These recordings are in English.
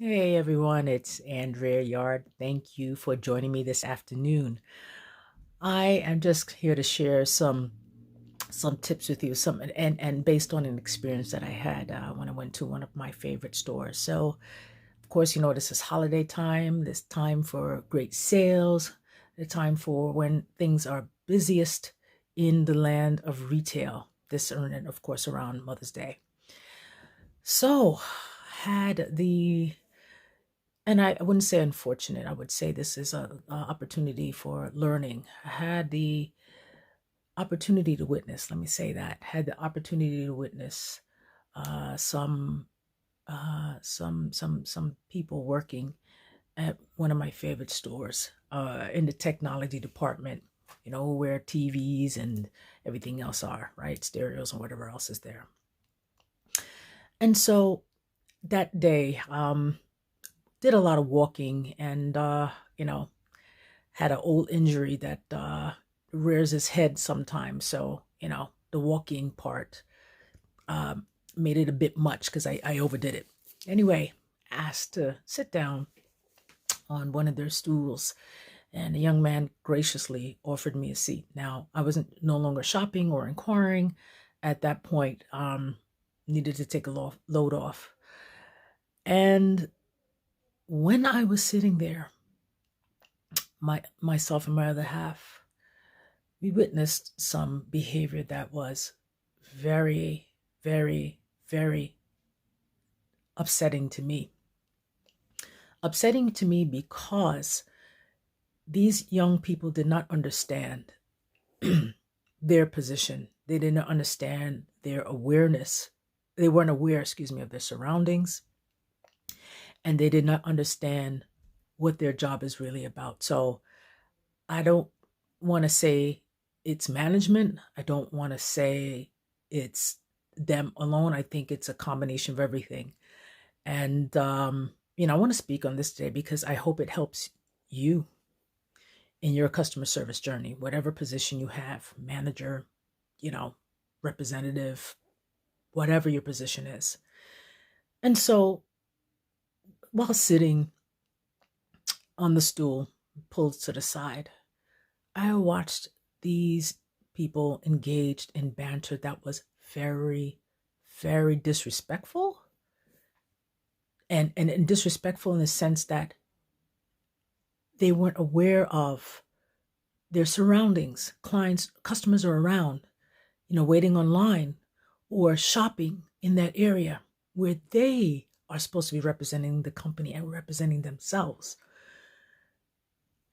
Hey everyone, it's Andrea Yard. Thank you for joining me this afternoon. I am just here to share some tips with you, some and based on an experience that I had when I went to one of my favorite stores. So, of course, this is holiday time. This time for great sales. The time for when things are busiest in the land of retail. This and of course around Mother's Day. So, had the and I wouldn't say unfortunate. I would say this is a opportunity for learning. I had the opportunity to witness. Let me say that had the opportunity to witness some some people working at one of my favorite stores in the technology department. You know where TVs and everything else are, right? Stereos and whatever else is there. And so that day, did a lot of walking and had an old injury that rears its head sometimes. So, the walking part made it a bit much because I overdid it. Anyway, asked to sit down on one of their stools, and a young man graciously offered me a seat. Now, I wasn't no longer shopping or inquiring at that point, needed to take a load off. And when I was sitting there, myself and my other half, we witnessed some behavior that was very, very, very upsetting to me. Upsetting to me because these young people did not understand their position. They did not understand their awareness. They weren't aware, excuse me, of their surroundings, and they did not understand what their job is really about. So I don't want to say it's management. I don't want to say it's them alone. I think it's a combination of everything. And, I want to speak on this today because I hope it helps you in your customer service journey, whatever position you have, manager, you know, representative, whatever your position is. And so while sitting on the stool, pulled to the side, I watched these people engaged in banter that was very, very disrespectful. And disrespectful in the sense that they weren't aware of their surroundings. Clients, customers are around, waiting online or shopping in that area where they are supposed to be representing the company and representing themselves.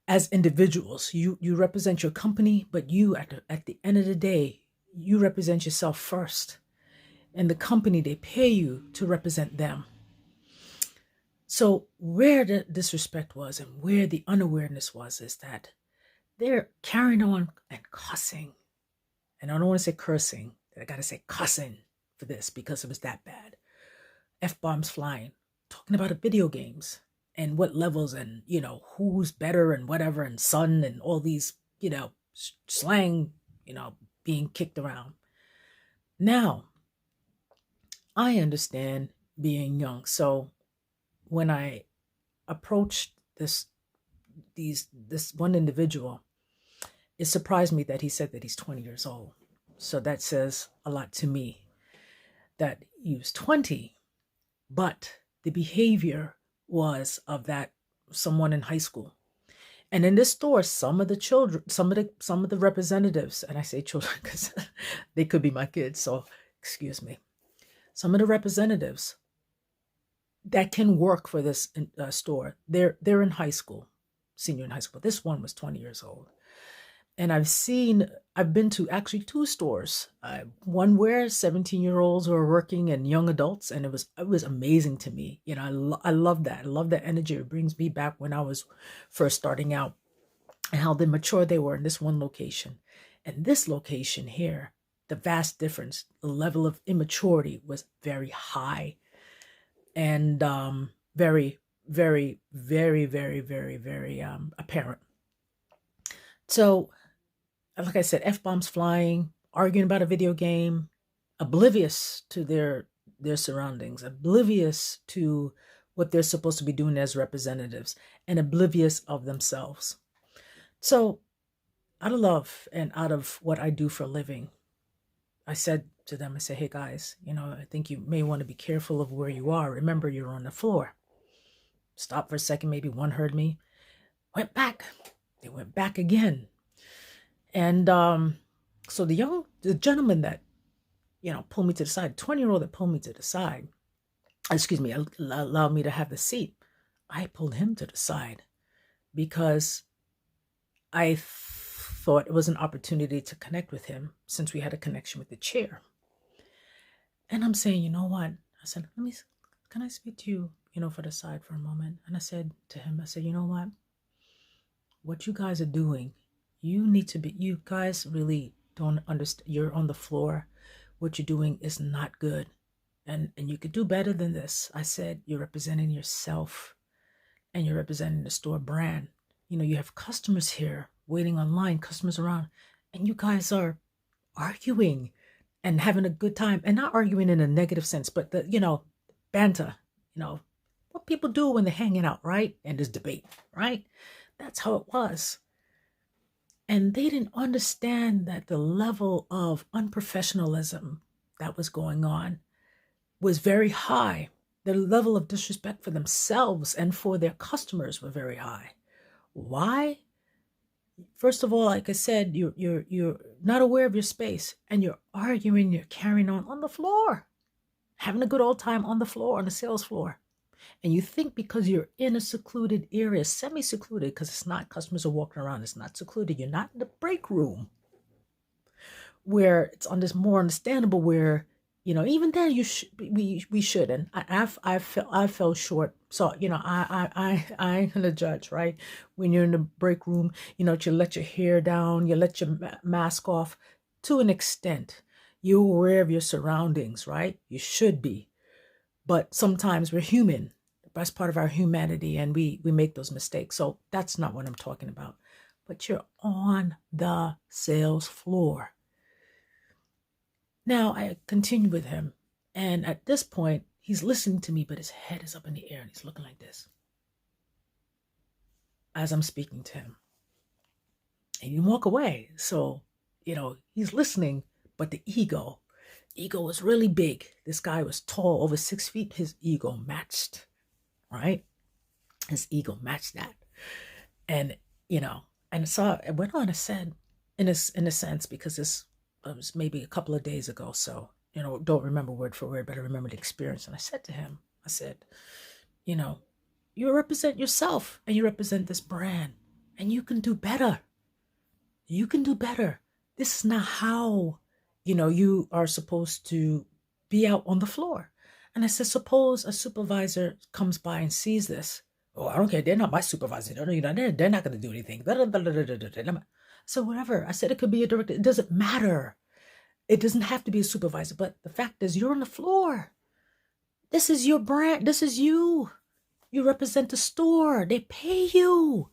As individuals, you represent your company, but you at the end of the day, you represent yourself first. And the company, they pay you to represent them. So where the disrespect was and where the unawareness was is that they're carrying on and cussing. And I don't want to say cursing. I got to say cussing for this because it was that bad. F-bombs flying, talking about video games and what levels and, who's better and whatever and son and all these, slang, being kicked around. Now, I understand being young. So when I approached this one individual, it surprised me that he said that he's 20 years old. So that says a lot to me that he was 20, but the behavior was of that someone in high school. And in this store, some of the children, some of the representatives, and I say children because they could be my kids, so excuse me. Some of the representatives that can work for this store, they're in high school, senior in high school. This one was 20 years old. And I've been to actually two stores. One where 17-year-olds were working and young adults, and it was amazing to me. I love that. I love that energy. It brings me back when I was first starting out and how mature they were in this one location. And this location here, the vast difference, the level of immaturity was very high and very, very, very, very, very, very apparent. So like I said, F-bombs flying, arguing about a video game, oblivious to their surroundings, oblivious to what they're supposed to be doing as representatives and oblivious of themselves. So, out of love and out of what I do for a living, I said to them, I said, hey guys, I think you may want to be careful of where you are. Remember, you're on the floor. Stop for a second. Maybe one heard me. Went back. They went back again. And so the gentleman that, pulled me to the side, 20-year-old that pulled me to the side, allowed me to have the seat. I pulled him to the side because I thought it was an opportunity to connect with him since we had a connection with the chair. And I'm saying, you know what? I said, can I speak to you, for the side for a moment? And I said to him, I said, you know what you guys are doing, you guys really don't understand. You're on the floor. What you're doing is not good. And you could do better than this. I said, you're representing yourself and you're representing the store brand. You have customers here waiting online, customers around, and you guys are arguing and having a good time, and not arguing in a negative sense, but banter, what people do when they're hanging out, right? And there's debate, right? That's how it was. And they didn't understand that the level of unprofessionalism that was going on was very high. The level of disrespect for themselves and for their customers were very high. Why? First of all, like I said, you're not aware of your space, and you're arguing, you're carrying on the floor, having a good old time on the floor, on the sales floor. And you think because you're in a secluded area, semi-secluded, because it's not, customers are walking around, it's not secluded, you're not in the break room, where it's on this more understandable, where even then we should. And I fell short. So I ain't gonna judge, right? When you're in the break room, you let your hair down, you let your mask off to an extent. You're aware of your surroundings, right? You should be. But sometimes we're human. That's part of our humanity, and we make those mistakes. So that's not what I'm talking about. But you're on the sales floor. Now I continue with him, and at this point, he's listening to me, but his head is up in the air, and he's looking like this as I'm speaking to him. And you walk away. So, he's listening, but the ego was really big. This guy was tall, over 6 feet. His ego matched, right? His ego matched that. And, and so I went on, I said, in a sense, because this was maybe a couple of days ago. So, don't remember word for word, but I remember the experience. And I said to him, I said, you represent yourself and you represent this brand, and you can do better. You can do better. This is not how, you are supposed to be out on the floor. And I said, suppose a supervisor comes by and sees this. Oh, I don't care. They're not my supervisor. They're not going to do anything. So whatever. I said, it could be a director. It doesn't matter. It doesn't have to be a supervisor. But the fact is, you're on the floor. This is your brand. This is you. You represent the store. They pay you.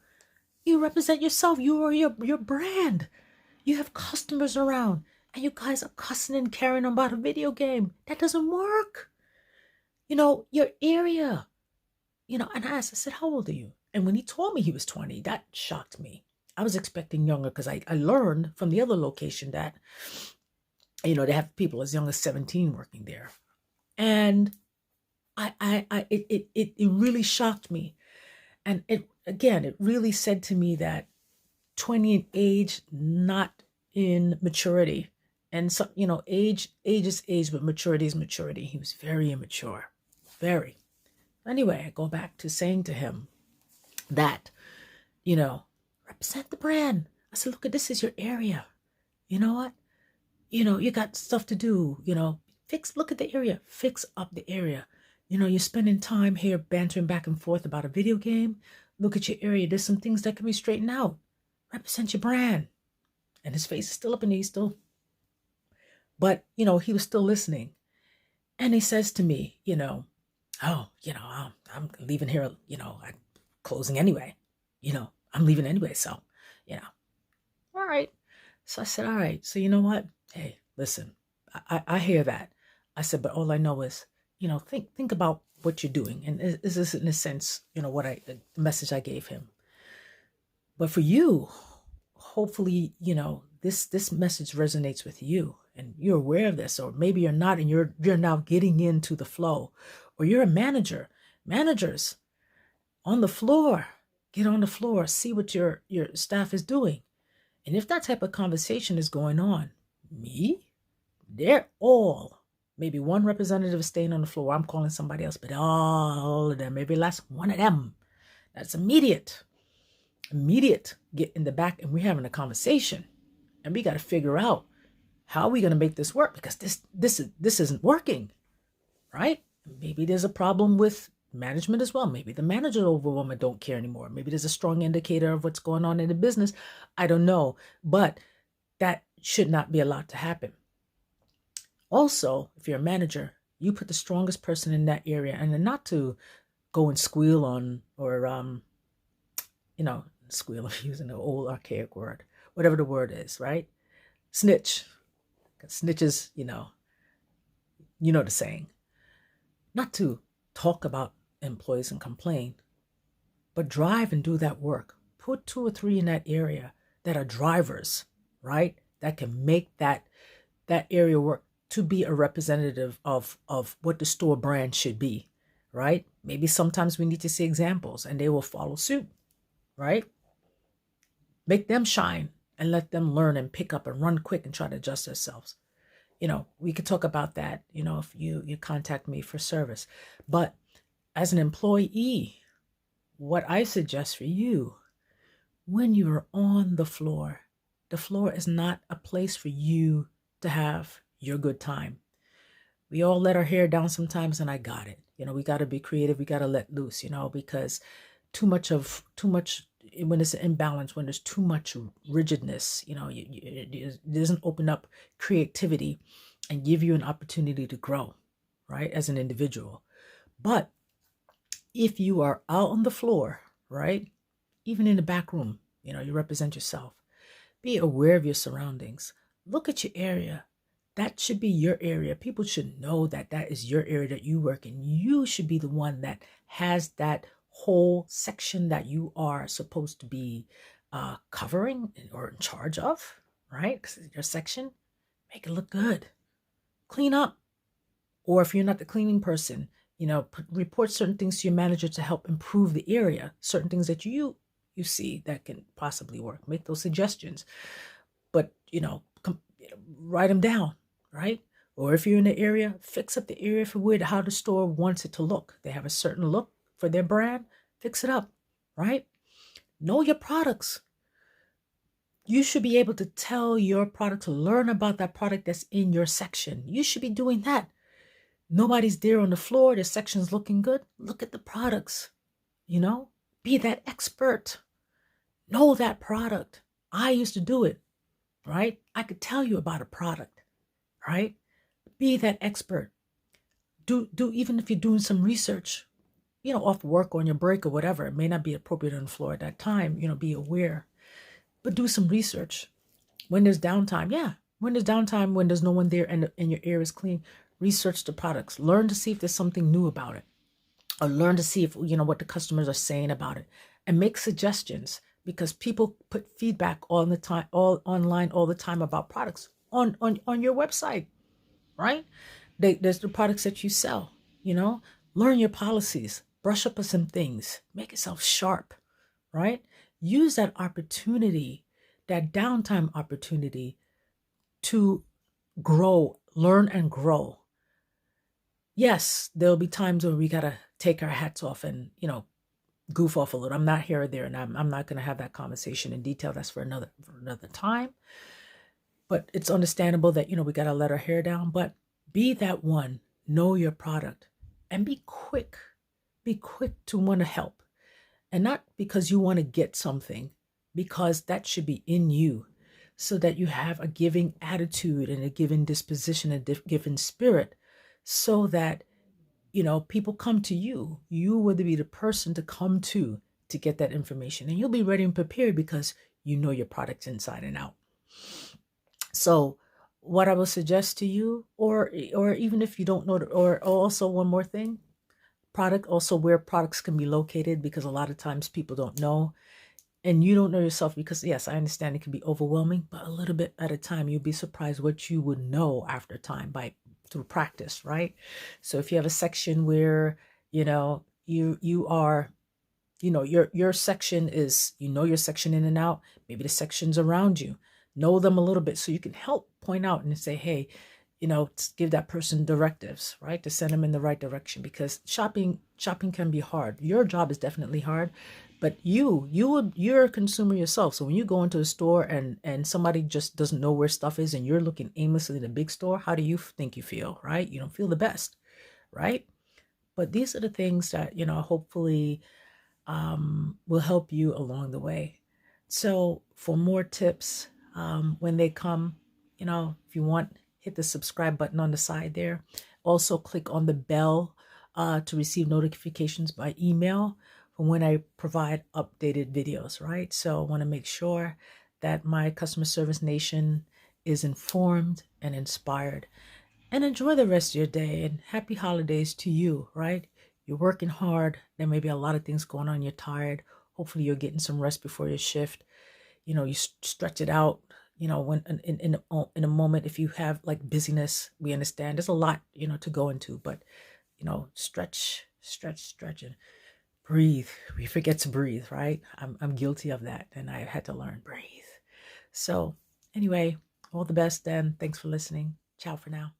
You represent yourself. You are your brand. You have customers around, and you guys are cussing and carrying on about a video game. That doesn't work. Your area. And I asked, I said, how old are you? And when he told me he was 20, that shocked me. I was expecting younger, because I learned from the other location that, they have people as young as 17 working there. And it really shocked me. And it really said to me that 20 in age, not in maturity. And so, age is age, but maturity is maturity. He was very immature, very. Anyway, I go back to saying to him that, represent the brand. I said, look, this is your area. You know what? You got stuff to do, look at the area, fix up the area. You're spending time here bantering back and forth about a video game. Look at your area. There's some things that can be straightened out. Represent your brand. And his face is still up, and he's still, but, he was still listening. And he says to me, oh, I'm leaving here, I'm closing anyway. I'm leaving anyway. So, all right. So I said, all right. So you know what? Hey, listen, I hear that. I said, but all I know is, think about what you're doing. And is this in a sense, the message I gave him. But for you, hopefully, this message resonates with you and you're aware of this, or maybe you're not, and you're now getting into the flow, or you're a manager. Managers on the floor, get on the floor, see what your staff is doing. And if that type of conversation is going on, they're all, maybe one representative is staying on the floor. I'm calling somebody else, but all of them, maybe last one of them. That's immediate. Get in the back, and we're having a conversation, and we got to figure out how are we going to make this work, because this isn't working, right? Maybe there's a problem with management as well. Maybe the manager overwhelmed and don't care anymore. Maybe there's a strong indicator of what's going on in the business. I don't know, but that should not be allowed to happen. Also, if you're a manager, you put the strongest person in that area, and not to go and squeal on, or squeal, I'm using an old archaic word, whatever the word is, right? Snitch. Snitches, you know the saying. Not to talk about employees and complain, but drive and do that work. Put 2 or 3 in that area that are drivers, right? That can make that area work, to be a representative of what the store brand should be, right? Maybe sometimes we need to see examples and they will follow suit, right? Make them shine and let them learn and pick up and run quick and try to adjust themselves. We could talk about that, if you contact me for service. But as an employee, what I suggest for you, when you're on the floor is not a place for you to have your good time. We all let our hair down sometimes, and I got it. We got to be creative. We got to let loose, because too much, when it's an imbalance, when there's too much rigidness, it doesn't open up creativity and give you an opportunity to grow, right, as an individual. But if you are out on the floor, right, even in the back room, you represent yourself. Be aware of your surroundings. Look at your area. That should be your area. People should know that is your area that you work in. You should be the one that has that whole section that you are supposed to be covering or in charge of, right? Because it's your section. Make it look good. Clean up. Or if you're not the cleaning person, report certain things to your manager to help improve the area. Certain things that you see that can possibly work. Make those suggestions. But, write them down, right? Or if you're in the area, fix up the area for how the store wants it to look. They have a certain look for their brand. Fix it up, right? Know your products. You should be able to tell your product, to learn about that product that's in your section. You should be doing that. Nobody's there on the floor. The section's looking good. Look at the products, be that expert. Know that product. I used to do it, right? I could tell you about a product, right? Be that expert. Do even if you're doing some research, off work or on your break or whatever, it may not be appropriate on the floor at that time, be aware. But do some research. When there's downtime, when there's no one there and your air is clean, research the products. Learn to see if there's something new about it. Or learn to see if, what the customers are saying about it. And make suggestions, because people put feedback all the time, all online all the time about products on your website, right? There's the products that you sell, Learn your policies. Brush up on some things. Make yourself sharp, right? Use that opportunity, that downtime opportunity, to grow, learn and grow. Yes, there'll be times where we got to take our hats off and, goof off a little. I'm not here or there, and I'm not going to have that conversation in detail. That's for another time. But it's understandable that, we got to let our hair down. But be that one. Know your product. And be quick. Be quick to want to help. And not because you want to get something, because that should be in you, so that you have a giving attitude and a given disposition, a given spirit, so that, people come to you. You will be the person to come to get that information. And you'll be ready and prepared because you know your product inside and out. So what I will suggest to you, or even if you don't know, or also one more thing, product also where products can be located, because a lot of times people don't know, and you don't know yourself, because yes, I understand it can be overwhelming, but a little bit at a time, you'll be surprised what you would know after time by through practice, right? So if you have a section where you are, your section is, your section in and out, maybe the sections around you, know them a little bit so you can help point out and say, hey, give that person directives, right, to send them in the right direction, because shopping can be hard. Your job is definitely hard, but you're a consumer yourself. So when you go into a store and somebody just doesn't know where stuff is and you're looking aimlessly in a big store, how do you think you feel, right? You don't feel the best, right? But these are the things that, hopefully will help you along the way. So for more tips, when they come, if you want, hit the subscribe button on the side there. Also click on the bell to receive notifications by email from when I provide updated videos, right? So I want to make sure that my customer service nation is informed and inspired. And enjoy the rest of your day, and happy holidays to you, right? You're working hard. There may be a lot of things going on. You're tired. Hopefully you're getting some rest before your shift. You stretch it out. When in a moment, if you have like busyness, we understand there's a lot, to go into, but stretch and breathe. We forget to breathe, right? I'm guilty of that, and I had to learn breathe. So anyway, all the best then. Thanks for listening. Ciao for now.